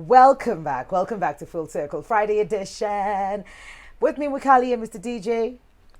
Welcome back. Welcome back to Full Circle Friday edition. With me, Wikali and Mr. DJ,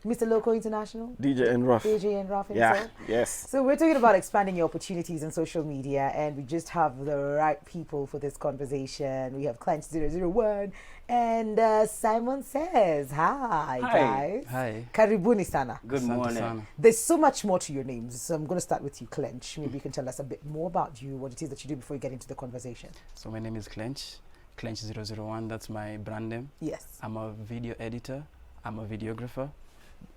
Mr. Loco International. DJ and Ruff. DJ and Ruff Yeah, himself. yes. So we're talking about expanding your opportunities in social media, and we just have the right people for this conversation. We have Clench001 and Simon Says. Hi, guys. Hi. Karibuni sana. Good morning. Sana. There's so much more to your names, so I'm going to start with you, Clench. Maybe you can tell us a bit more about you, what it is that you do before we get into the conversation. So my name is Clench001. That's my brand name. Yes. I'm a video editor. I'm a videographer,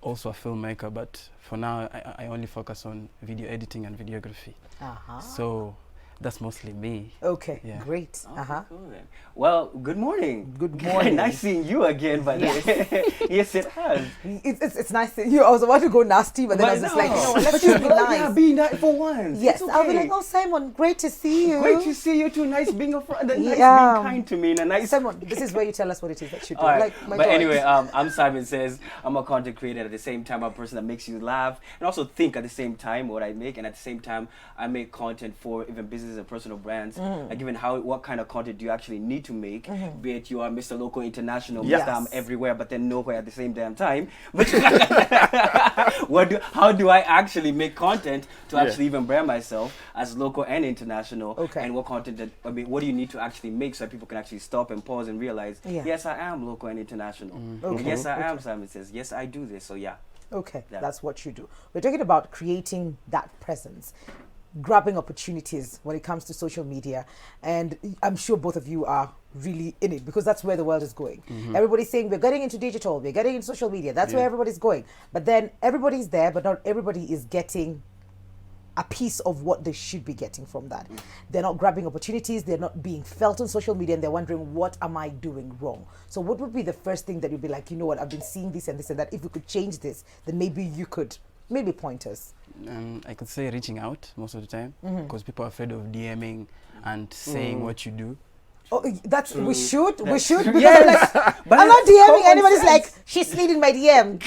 also a filmmaker. But for now, I only focus on video editing and videography. Uh-huh. So that's mostly me. Okay, Yeah. great. Uh-huh. Cool then. Well, good morning. Good morning. Nice seeing you again, by the way. Yes, it has. It's nice to you. I was about to go nasty, but then I was just like, you know what, let's just be nice. Yeah, be nice for once. Yes, It's I'll be okay. like, oh, Simon, great to see you. Great to see you too. Nice being a friend. Nice Yeah. being kind to me. And a nice. Simon, this is where you tell us what it is that you do. All right. Like, my But God. anyway, I'm Simon Says. I'm a content creator. At the same time, I'm a person that makes you laugh and also think at the same time what I make. And at the same time, I make content for even businesses and personal brands. Like even what kind of content do you actually need to make? Be it you are Mr. Local International, Yes. Mr. I'm everywhere, but then nowhere at the same damn time. But how do I actually make content to Yeah. actually even brand myself as local and international? Okay. And what content what do you need to actually make so that people can actually stop and pause and realize, Yeah. yes, I am local and international. Okay. And yes, I am Simon Says. Yes, I do this. So yeah. Okay, Yeah. that's what you do. We're talking about creating that presence, grabbing opportunities when it comes to social media. And I'm sure both of you are really in it because that's where the world is going. Everybody's saying we're getting into digital, we're getting into social media. That's where everybody's going. But then everybody's there, but not everybody is getting a piece of what they should be getting from that. They're not grabbing opportunities, they're not being felt on social media, and they're wondering, what am I doing wrong? So what would be the first thing that you'd be like, you know what, I've been seeing this and this and that. If we could change this, then maybe you could maybe point us. I could say reaching out most of the time because people are afraid of DMing and saying what you do. Oh, that's we should because Yes. I'm like, But I'm not it's DMing common anybody's sense. like she's slid in my DM.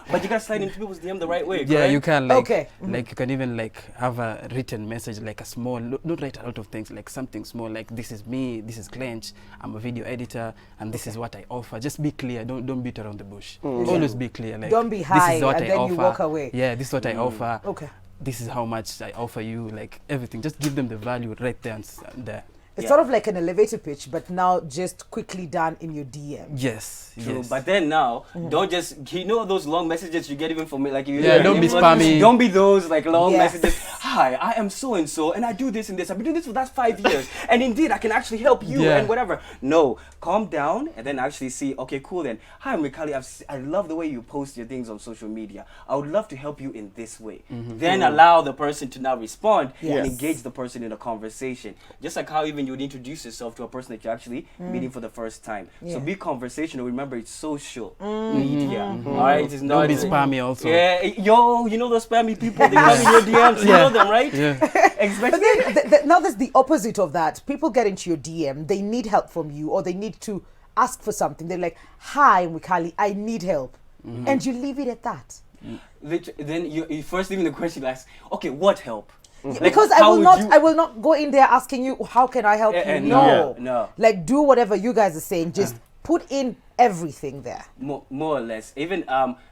But you gotta slide into people's DM the right way. Yeah, correct? you can like, Okay. like you can even like have a written message, like a small, not write a lot of things, like something small, like this is me, this is Clench, I'm a video editor, and this is what I offer. Just be clear. Don't beat around the bush. Always be clear. Like Don't be this high is what and I then offer. you walk away. Yeah, this is what I offer. Okay. This is how much I offer you. Like everything. Just give them the value right there and there. It's Yeah. sort of like an elevator pitch, but now just quickly done in your DM. Yes. True, Yes. but then now, don't just, those long messages you get even from me, like you Yeah, don't be spammy. Don't be those like long Yes. messages. Hi, I am so and so, and I do this and this. I've been doing this for the last 5 years, and indeed I can actually help you Yeah. and whatever. No, calm down and then actually see. Okay, cool. Then, hi, I'm Mikali. I love the way you post your things on social media. I would love to help you in this way. Then allow the person to now respond Yes. and engage the person in a conversation. Just like how even you would introduce yourself to a person that you're actually meeting for the first time. Yeah. So be conversational. Remember, it's social media. All right, it is not. Don't be spammy also. Yeah, yo, you know those spammy people. They come in your DMs. You know them, right? Yeah. But Especially. then, now there's the opposite of that. People get into your DM, they need help from you, or they need to ask for something. They're like, "Hi, Wikali, I need help," and you leave it at that. Then you first leaving the question, like, okay, what help? Like, Because how would you- I will not go in there asking you, "How can I help you?" no, no. Like, do whatever you guys are saying. Just put in everything there. More or less. Even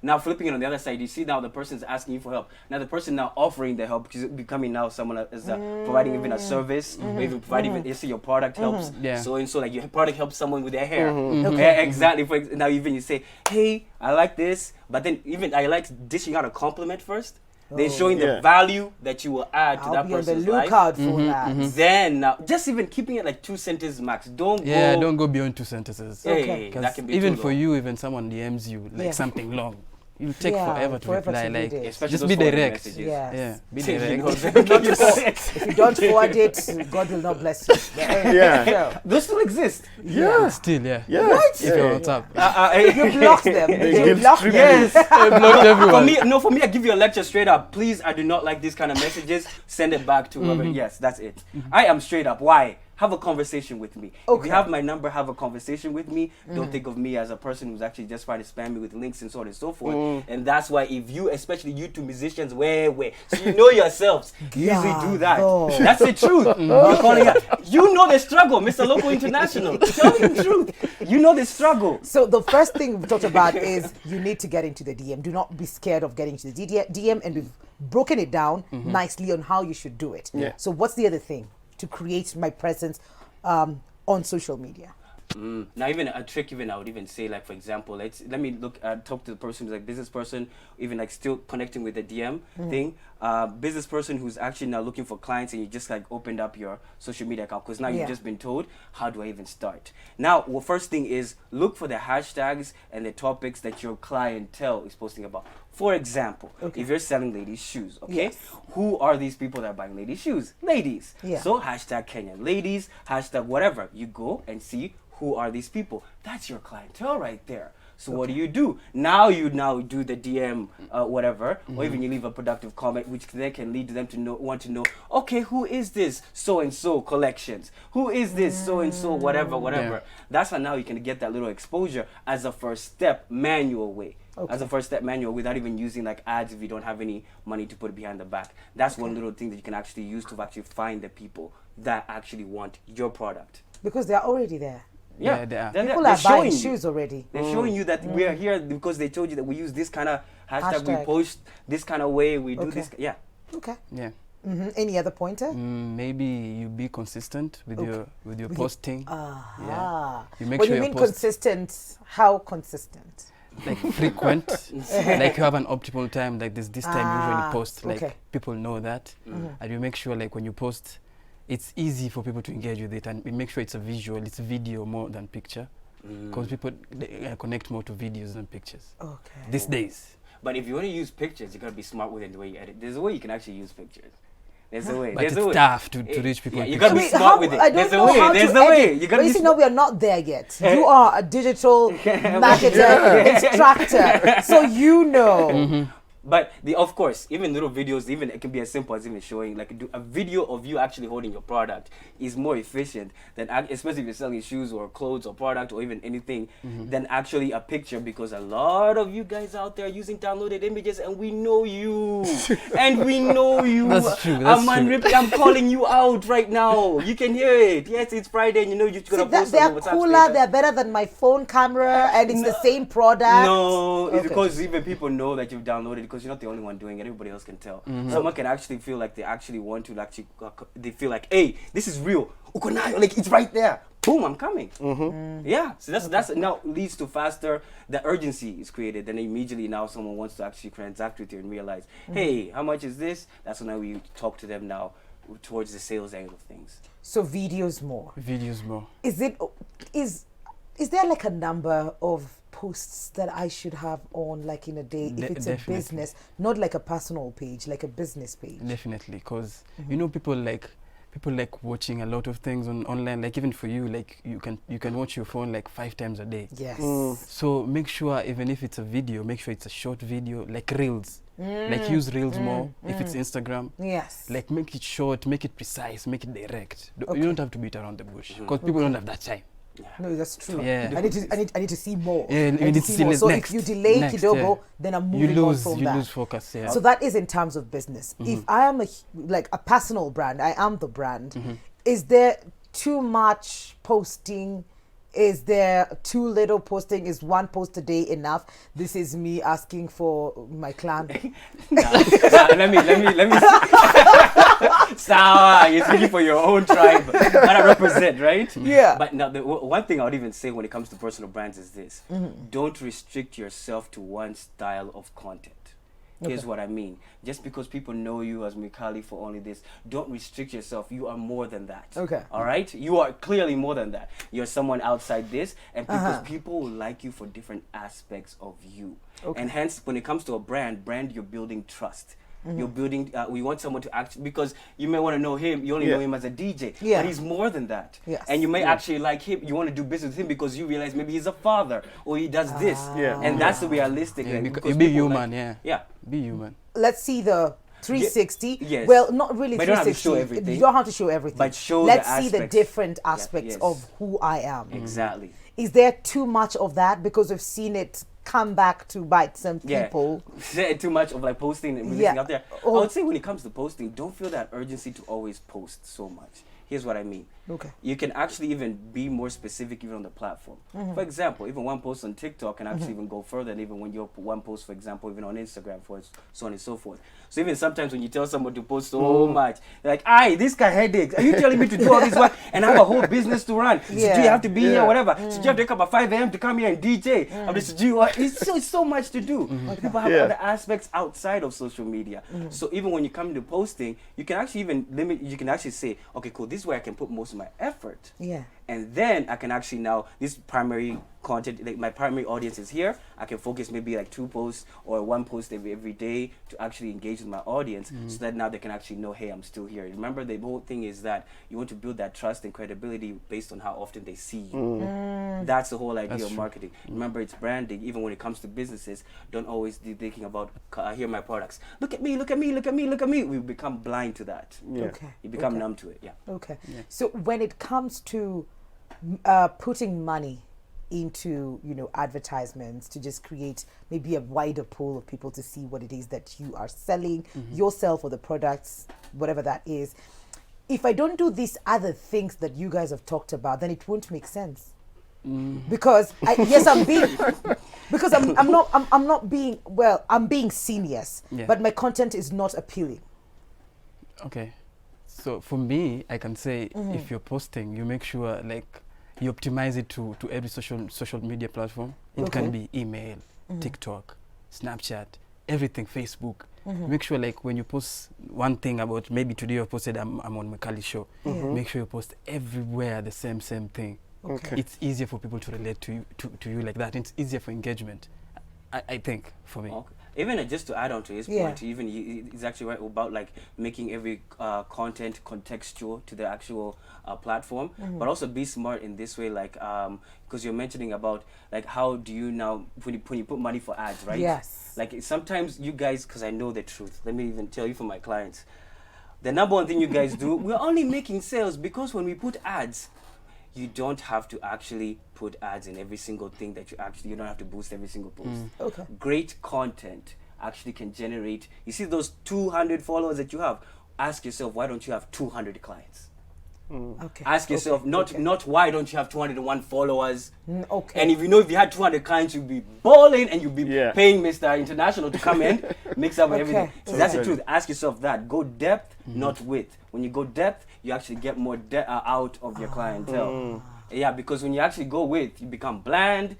now flipping it on the other side, you see now the person's asking you for help. Now the person now offering the help is becoming now someone that is providing even a service, or even providing even, let's say your product helps. Yeah. So and so like your product helps someone with their hair. Yeah, exactly. Now even you say, hey, I like this, but then even I like dishing out a compliment first. Then showing the Yeah. value that you will add to I'll that be on the person's life. lookout for that. Then now, just even keeping it like 2 sentences max. Don't Yeah, go. don't go beyond 2 sentences. Hey, Okay. that 'Cause can be even too for long. you, even someone DMs you like Yeah. something long, you take Yeah, forever to forever reply. to read Like, it. Especially just those be forwarded direct. messages. Yes. Yeah, be You direct. know, If you don't forward it, God will not bless you. Yeah. So, those still exist. Yeah. Still, yeah. Yeah. If you're on top. you block them. They They give block them. Yes. I blocked everyone. For me, I give you a lecture straight up. Please, I do not like these kind of messages. Send it back to whoever. Yes, that's it. I am straight up. Why? have a conversation with me. If Okay. you have my number, have a conversation with me. Don't think of me as a person who's actually just trying to spam me with links and so on and so forth. And that's why if you, especially you two musicians, so you know yourselves, usually do that. though. That's the truth. You're calling out. You know the struggle, Mr. Local International. Tell me the truth. You know the struggle. So the first thing we talked about is you need to get into the DM. Do not be scared of getting into the DM, and we've broken it down nicely on how you should do it. Yeah. So what's the other thing to create my presence on social media? Now, even a trick, I would even say, like, for example, let me talk to the person who's like business person, even like still connecting with the DM thing. Business person who's actually now looking for clients, and you just like opened up your social media account because now Yeah. you've just been told, how do I even start? Now, well, first thing is look for the hashtags and the topics that your clientele is posting about. For example, if you're selling ladies' shoes, okay, Yes. who are these people that are buying ladies' shoes? Ladies. Yeah. So hashtag Kenyan ladies, hashtag whatever. You go and see who are these people. That's your clientele right there. So what do? Now you do the DM whatever, or even you leave a productive comment, which then can lead them to want to know, okay, who is this so and so collections? Who is this so and so whatever? Yeah. That's how now you can get that little exposure as a first step, manual way. As a first step manual, without even using like ads if you don't have any money to put behind the back. That's one little thing that you can actually use to actually find the people that actually want your product. Because they're already there. Yeah, they are. People They're are buying showing you. shoes already. They're showing you that we are here because they told you that we use this kind of hashtag, we Hashtag. post this kind of way, we do Okay. this. Yeah. Okay. Yeah. Any other pointer? Maybe you be consistent with your posting. Ah. You make When sure you your mean post consistent, how consistent? like frequent, like you have an optimal time. Like this time you Ah, usually post. Like okay. people know that, and you make sure like when you post, it's easy for people to engage with it, and we make sure it's a visual, it's video more than picture, because people connect more to videos than pictures Okay. these days. But if you want to use pictures, you gotta be smart with it, the way you edit. There's a way you can actually use pictures. There's a way. But There's it's a way. tough to reach people. Yeah, with you gotta be pictures. smart with it. I don't There's a know way. how There's to a way. edit. You gotta But you be see, no, we are not there yet. You are a digital marketer, instructor, so you know. But of course, even little videos, even it can be as simple as even showing like a video of you actually holding your product is more efficient than especially if you're selling shoes or clothes or product or even anything than actually a picture, because a lot of you guys out there are using downloaded images and we know you and we know you. That's true. That's true. I'm calling you out right now. You can hear it. Yes, it's Friday and you know you're See, gonna post they're on your WhatsApp cooler, status. they're better than my phone camera, and it's the same product. No, it's Okay. because even people know that you've downloaded, because you're not the only one doing it. Everybody else can tell. Someone can actually feel like they actually want to actually. They feel like, hey, this is real. Ukonayo, like it's right there. Boom, I'm coming. Yeah, so that's now leads to faster. The urgency is created. Then immediately now someone wants to actually transact with you and realize, hey, how much is this? That's when now we talk to them now towards the sales angle of things. So videos more. Videos more. Is there like a number of posts that I should have on like in a day if it's Definitely. a business, not like a personal page, like a business page? Definitely, because you know people like watching a lot of things online. Like even for you, like you can watch your phone like 5 times a day. Yes. So make sure even if it's a video, make sure it's a short video, like reels. Like use reels more if it's Instagram. Yes. Like make it short, make it precise, make it direct. Okay. You don't have to beat around the bush because people don't have that time. No, that's true. Yeah. I need to see more. Yeah, I you need need to to see see more. next- So next, if you delay next, Kidogo, yeah. then I'm You moving on lose from that. focus. Yeah. So that is in terms of business. If I am like a personal brand, I am the brand. Is there too much posting? Is there too little posting? Is one post a day enough? This is me asking for my clan. let me. Sawa, you're speaking for your own tribe that I represent, right? Yeah. But now, the one thing I would even say when it comes to personal brands is this: don't restrict yourself to one style of content. Here's what I mean. Just because people know you as Mikali for only this, don't restrict yourself. You are more than that. Okay. All right? You are clearly more than that. You're someone outside this, and because people will like you for different aspects of you. Okay. And hence, when it comes to a brand, you're building trust. You're building, we want someone to act, because you may want to know him, you only know him as a DJ, Yeah. but he's more than that. Yes. And you may actually like him, you want to do business with him because you realize maybe he's a father, or he does this. Yeah. And that's the realistic. Yeah, like, because because be people human, like- yeah. Yeah. Be human. Let's see the 360. Yes. Well, not really But you don't have to 360. show everything. You don't have to show everything. But show Let's the see the aspects. different aspects yes. of who I am. Exactly. Is there too much of that? Because we've seen it come back to bite some Yeah. people. Too much of like posting and releasing Yeah. out there. Oh. I would say when it comes to posting, don't feel that urgency to always post so much. Here's what I mean. Okay. You can actually even be more specific even on the platform. For example, even one post on TikTok can actually even go further than even when you put one post, for example, even on Instagram, for so on and so forth. So even sometimes when you tell someone to post so much, they're like, "Aye, this guy headaches. Are you telling me to do all this work and I have a whole business to run? So do you Yeah. have to be here, whatever? So do you have to wake up at 5 a.m. to come here and DJ? It's so much to do. People have other aspects outside of social media. So even when you come to posting, you can actually even limit. You can actually say, okay, cool. This is where I can put most of my effort. Yeah. And then I can actually now, this primary content, like my primary audience is here. I can focus maybe like 2 posts or 1 post every day to actually engage with my audience so that now they can actually know, hey, I'm still here. Remember, the whole thing is that you want to build that trust and credibility based on how often they see you. That's the whole idea of marketing. Remember, it's branding. Even when it comes to businesses, don't always be thinking about, here are my products. Look at me, look at me, look at me, look at me. We become blind to that. Okay. You become Okay. numb to it, yeah. Okay. So when it comes to putting money into, advertisements to just create maybe a wider pool of people to see what it is that you are selling, yourself or the products, whatever that is. If I don't do these other things that you guys have talked about, then it won't make sense. Because I'm being seen, yes, Yeah. but my content is not appealing. Okay. So for me, I can say if you're posting, you make sure like you optimize it to every social media platform. It can be email, TikTok, Snapchat, everything, Facebook. Make sure like when you post one thing about, maybe today you posted I'm on Makali show. Make sure you post everywhere the same thing. Okay. It's easier for people to relate to you like that. It's easier for engagement, I think, for me. Okay. Even just to add on to his Yeah. point, he's actually right about like making every content contextual to the actual platform, but also be smart in this way, like because you're mentioning about like how do you now when you put money for ads, right? Yes. Like sometimes you guys, because I know the truth. Let me even tell you for my clients, the number one thing you guys do, we're only making sales because when we put ads, you don't have to actually put ads in every single thing that you don't have to boost every single post. Okay. Great content actually can generate, you see those 200 followers that you have, ask yourself, why don't you have 200 clients? Okay. Ask yourself, not why don't you have 201 followers? Okay. And if you had 200 clients, you'd be balling and you'd be Yeah. paying Mr. International to come in, mix up Okay. everything. So that's the Totally. truth. Ask yourself that. Go depth, not width. When you go depth, you actually get more out of your clientele. Yeah, because when you actually go width, you become bland.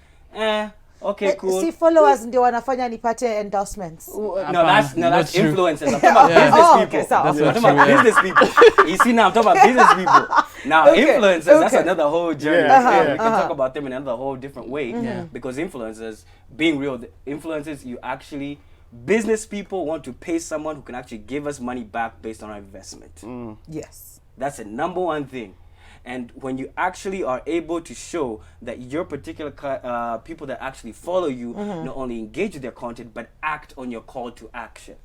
Okay, cool. See, followers ndio wanafanya nipate endorsements. No, Not that's true. influencers. I'm talking about business Oh, people. okay, so- That's I'm not talking about true, yeah. business people. You see now, I'm talking about business people. Now, Okay, influencers, that's okay. another whole journey. Yeah, We can talk about them in another whole different way. Yeah. Because influencers, being real, the influencers, business people want to pay someone who can actually give us money back based on our investment. Yes. That's the number one thing. And when you actually are able to show that your particular people that actually follow you not only engage with their content, but act on your call to action.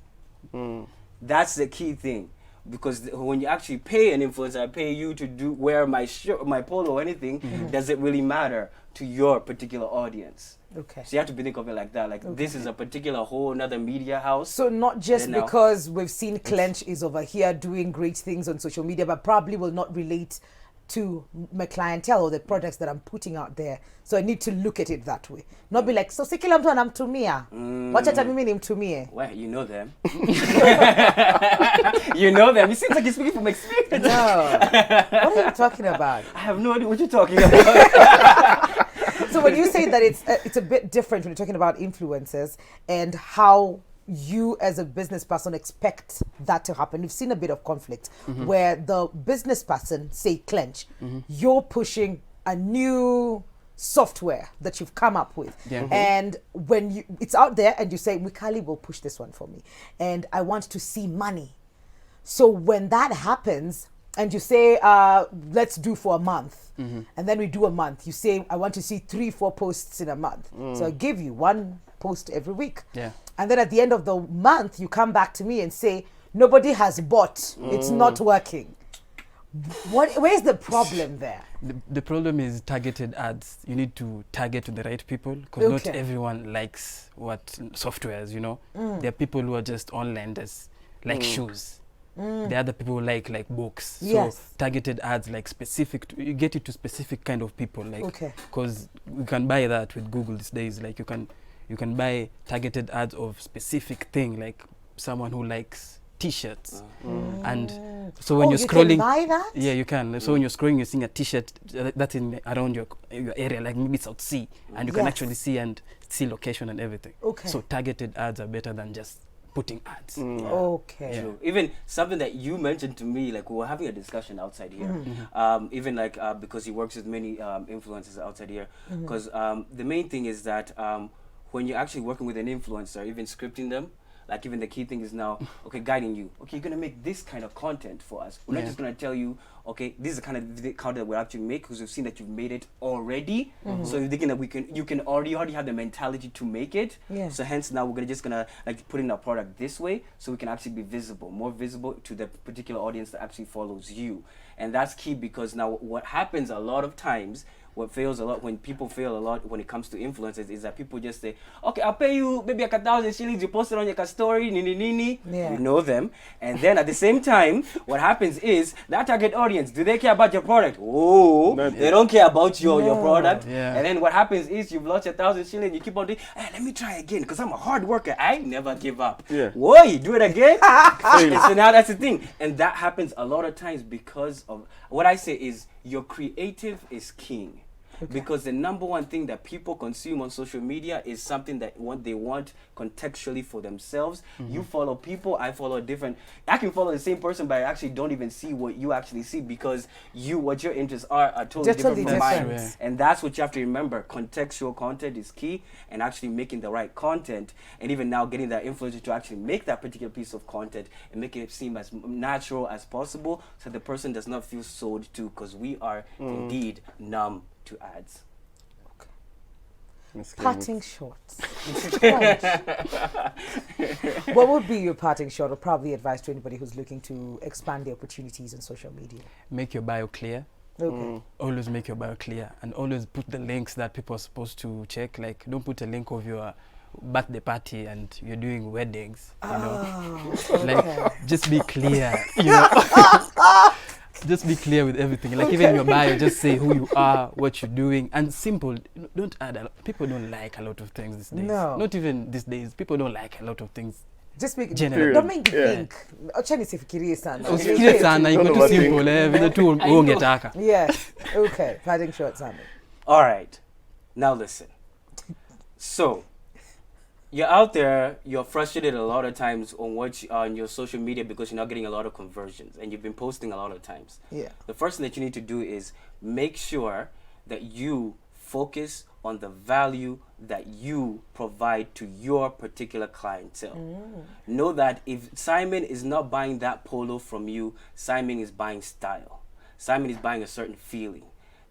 That's the key thing. Because when you actually pay an influencer, I pay you to wear my shirt, my polo or anything, does it really matter to your particular audience? Okay. So you have to think of it like that. Like this is a particular whole another media house. So not just Then now- because we've seen Clench is over here doing great things on social media, but probably will not relate to my clientele or the products that I'm putting out there. So I need to look at it that way. Not be like, so si kila mtu anamtumia. Wacha hata mimi nimtumie. Well, you know them. You know them. It seems like you're speaking from experience. No. What are you talking about? I have no idea what you're talking about. So when you say that it's a bit different when you're talking about influencers and how you as a business person expect that to happen, you've seen a bit of conflict where the business person, say Clench, you're pushing a new software that you've come up with, and when it's out there and you say Mikali will push this one for me and I want to see money. So when that happens and you say let's do for a month, and then we do a month, you say I want to see 3-4 posts in a month, so I give you 1 post every week, Yeah. and then at the end of the month you come back to me and say nobody has bought. It's not working. Where's the problem there? The problem is targeted ads. You need to target to the right people because not Okay. everyone likes what softwares, you know. There are people who are just online that's like shoes. There are other people who like books. Yes. So targeted ads like specific, you get it to specific kind of people, like Okay. because you can buy that with Google these days. Like you can buy targeted ads of specific thing, like someone who likes t-shirts. And so when you're you scrolling, can buy that? yeah, you can. So when you're scrolling, you're seeing a T-shirt that's in around your area, like maybe South Sea, and you can Yes. actually see location and everything. Okay. So targeted ads are better than just putting ads. Okay. True. Even something that you mentioned to me, like we were having a discussion outside here, even like because he works with many influencers outside here, because the main thing is that when you're actually working with an influencer, even scripting them, like even the key thing is now, okay, guiding you. Okay, you're gonna make this kind of content for us. We're not Yeah. just gonna tell you, okay, this is the kind of content that we'll actually make because we've seen that you've made it already. So you're thinking that you can already have the mentality to make it. Yeah. So hence now we're gonna like put in our product this way so we can actually be visible, more visible to the particular audience that actually follows you. And that's key because now what happens a lot of times, what fails a lot when people fail a lot when it comes to influencers is that people just say, okay, I'll pay you maybe 1,000 shillings, you post it on your story, nini. Yeah. You know them. And then at the same time, what happens is that target audience, do they care about your product? Oh, Not they don't care about your product. Yeah. And then what happens is you've lost 1,000 shillings, you keep on doing, hey, let me try again because I'm a hard worker. I never give up. Yeah. Whoa, do it again? And so now that's the thing. And that happens a lot of times because of what I say is your creative is king. Because the number one thing that people consume on social media is something that they want contextually for themselves. You follow people, I follow different. I can follow the same person, but I actually don't even see what you actually see because what your interests are totally different Totally from mine. different. And that's what you have to remember. Contextual content is key, and actually making the right content, and even now getting that influencer to actually make that particular piece of content and make it seem as natural as possible, so the person does not feel sold to. Because we are indeed numb to ads. Parting shots. What would be your parting shot or probably advice to anybody who's looking to expand their opportunities in social media? Make your bio clear. Okay. Always make your bio clear and always put the links that people are supposed to check. Like don't put a link of your birthday party and you're doing weddings. You know, like just be clear. You know. Just be clear with everything. Like even in your bio, just say who you are, what you're doing, and simple. Don't add a lot. People don't like a lot of things these days. No. Not even these days. People don't like a lot of things. Just make General. don't make you Yeah. think. Acha nisifikirie sana. Usifikirie sana, iko tu overthink. simple, vile tu ungetaka. Yes. Okay. Parting shot, Simon. All right, now listen. So, you're out there, you're frustrated a lot of times on your social media because you're not getting a lot of conversions, and you've been posting a lot of times. Yeah. The first thing that you need to do is make sure that you focus on the value that you provide to your particular clientele. Know that if Simon is not buying that polo from you, Simon is buying style. Simon is buying a certain feeling.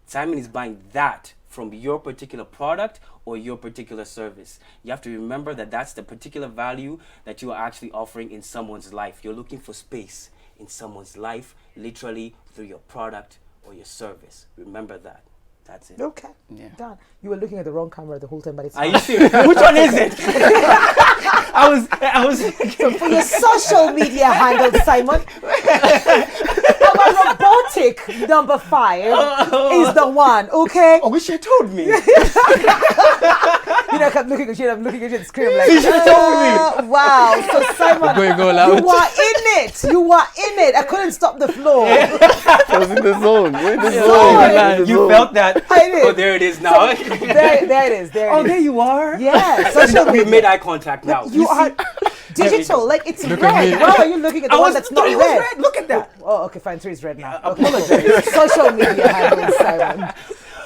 Simon is buying that from your particular product or your particular service. You have to remember that that's the particular value that you are actually offering in someone's life. You're looking for space in someone's life, literally through your product or your service. Remember that. That's it. Okay. Yeah. Done. You were looking at the wrong camera the whole time, but it's Are fine. you serious? Which one is it? I was. So for your social media handle, Simon, our robotic number 5 is the one. Okay. I wish you told me. You know, I kept looking at you. I'm looking at you and scream like, You should've told me. Wow. So Simon, Going all you out. were in it. You were in it. I couldn't stop the flow. I was in the zone. We're in the Yeah. zone. Oh, We're in the You zone. felt that? I did. Oh, there it is now. There it is. There it Oh, is. there you are. Yeah. Social We media. made eye contact now. You are digital. Like it's Look at red. me. Why are you looking at the one that's not it was red? red. Look at that. Oh, okay, fine. 3 is red now. Okay. Social media handle, Simon.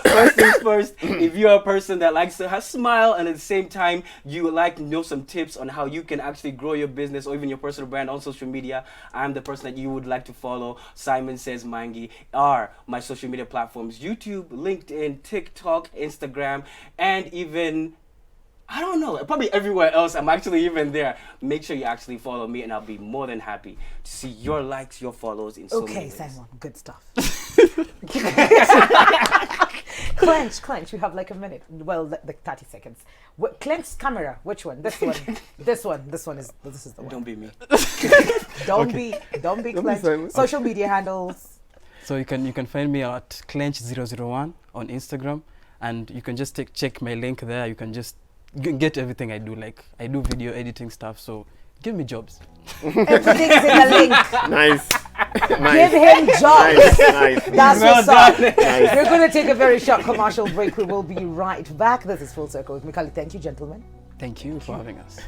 First things first, if you're a person that likes to have smile and at the same time you would like to know some tips on how you can actually grow your business or even your personal brand on social media, I'm the person that you would like to follow. Simon Says Mangi are my social media platforms: YouTube, LinkedIn, TikTok, Instagram, and even I don't know. Probably everywhere else. I'm actually even there. Make sure you actually follow me, and I'll be more than happy to see your likes, your follows in so many Okay, ways. Simon, good stuff. Clench, you have like a minute. Well, like 30 seconds. Clench camera, which one? This one. This is the one. Don't be me. Don't be Clench. Simon. Social media handles. So you can find me at Clench001 on Instagram, and you can just check my link there. You can just get everything I do. Like I do video editing stuff. So give me jobs. Everything is in the link. Nice. Give Nice. him jobs. Nice. That's Well what's up. done. We're going to take a very short commercial break. We will be right back. This is Full Circle with Mikali. Thank you, gentlemen. Thank you for having us.